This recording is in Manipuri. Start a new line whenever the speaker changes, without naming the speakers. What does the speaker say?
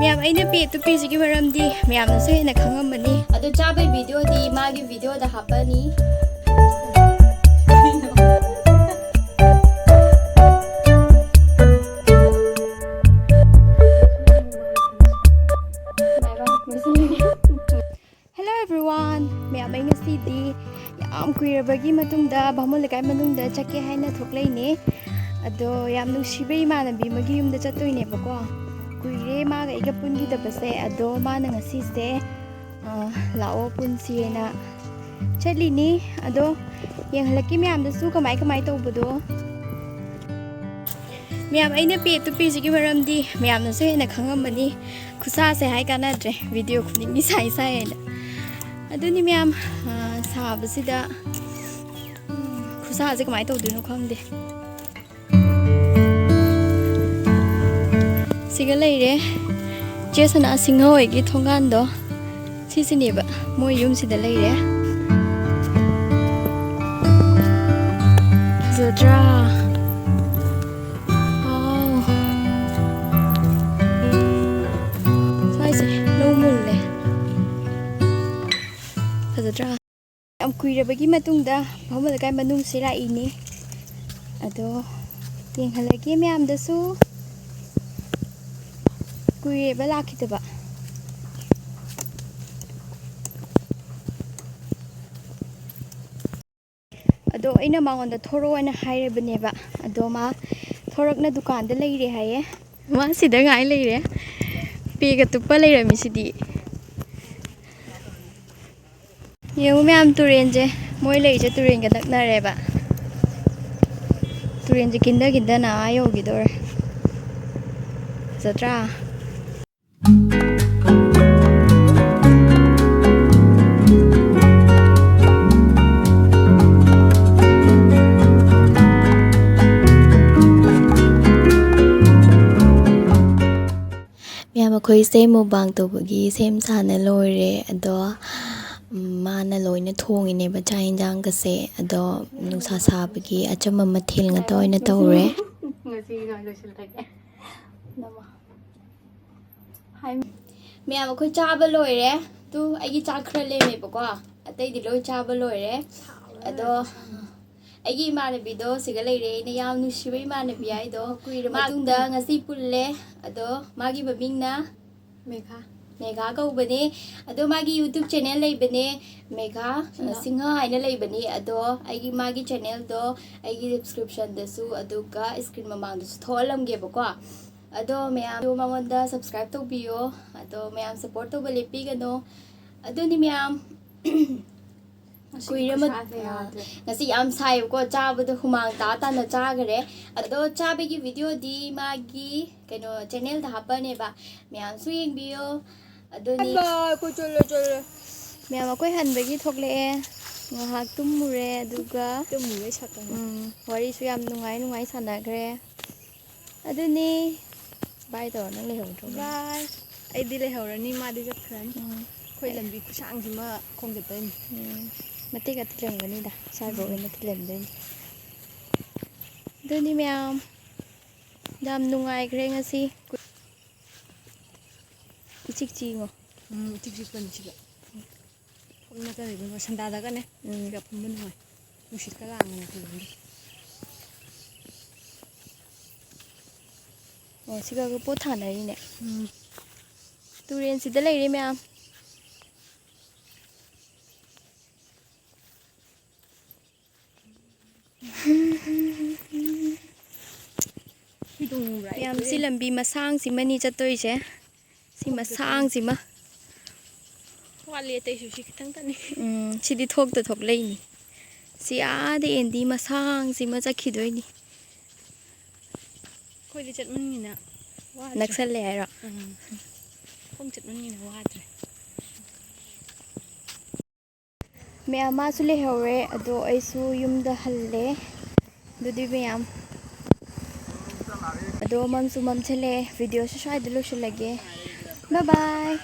Ma'am, I know pay to pay sige maramdi. Ma'am, na say nakhangambani. Ado chabay video di magi video da hapani. Hello everyone. Ma'am, I ngasi di yam kuirabagi matungda bhamul lekai manungda chake haina thoklai ne. Ado yam nungsibai manabi magi yumda chatoi ne bako. Kuire maga iga pungi da base ado mana ngasi se lao punsi na chali ni ado yang halaki ma'am da su kamai tawbudo. Ma'am aina pe to pe sigi maramdi ma'am na so hena khangambani khusa se hai kanadre video khuni mi sai sai na aduni ma'am sabasida khusa se kamai tawduno khangde siga leire jesana singha hoigi thongan do sisini ba moi yum sida leire zadra am kuirabagi matungda bhamal kai manung sira ini ado yang halagi ma'am da su kuireba lakitaba ado aina mangonda thoro ana hairebaneba ado ma thorakna dukan da leire haye ma sida ngai leire pega tupa leirami sidi Yung ma'am turin je, moi lay je turin ka naknareba. Turin je kinda na ayaw gidor. Zatra. Ma'am ako'y say mukbang to bagi same sana lore ado. Mana loina thongine ba chain jang ka se ado nungsa sabagi achama mathil nga toina tawre ngasi nga losil take nama hai me am ko chaba loire tu agi chakra le me ba ko atai di loi chaba loire ado agi manabi do siga leire ne yam nu shibai manabi ai do kuira matungda ngasi pulle ado magi babingna Mega go bani ado magi YouTube channel lay bani mega singha aina lay bani ado aigi magi channel do aigi description dasu aduga screen mamang dasu tholam ge bako ado ma'am do mamonda subscribe to biyo ado ma'am support to balipi gano ado ni ma'am kuira ma ngasi am sai ko chaba do humang ta ta na cha gare ado chabe gi video di magi kano channel da hapa ne ba ma'am su yeng biyo adoni ko cholo ma'am ko hanbagi thokle ngahak tumure aduga tumure sakang wari su yam nungai sanagre adoni bye to nang le hong bye ai di le horani ma di japran khoi lambi kusang jima khong jatain mati ka tilem gani da sai bo na tilem den adoni ma'am dam nungaikhre ngasi Ichik chingo.
Ichik pan chiga. Pagna ka rin mo sandada ka ne. Ga pumun mo. Musit ka lang na tulong.
Oh, siga ko po thana rin ne. Turin sida lay rin ma'am. Ma'am si lambi masang si mani chatoy siya. Si masang si ma
wali tay sushi kitang tani
si di thok to thok lay ni si ade endi masang si ma chakhidoy ni
khoi di chat mun ni na
naksal le ro
không chat mun ni na wadre
me ama su le hore ado ai su yum da halle dudi me am ado mam su mam chale video su shai dilo shu lage bye bye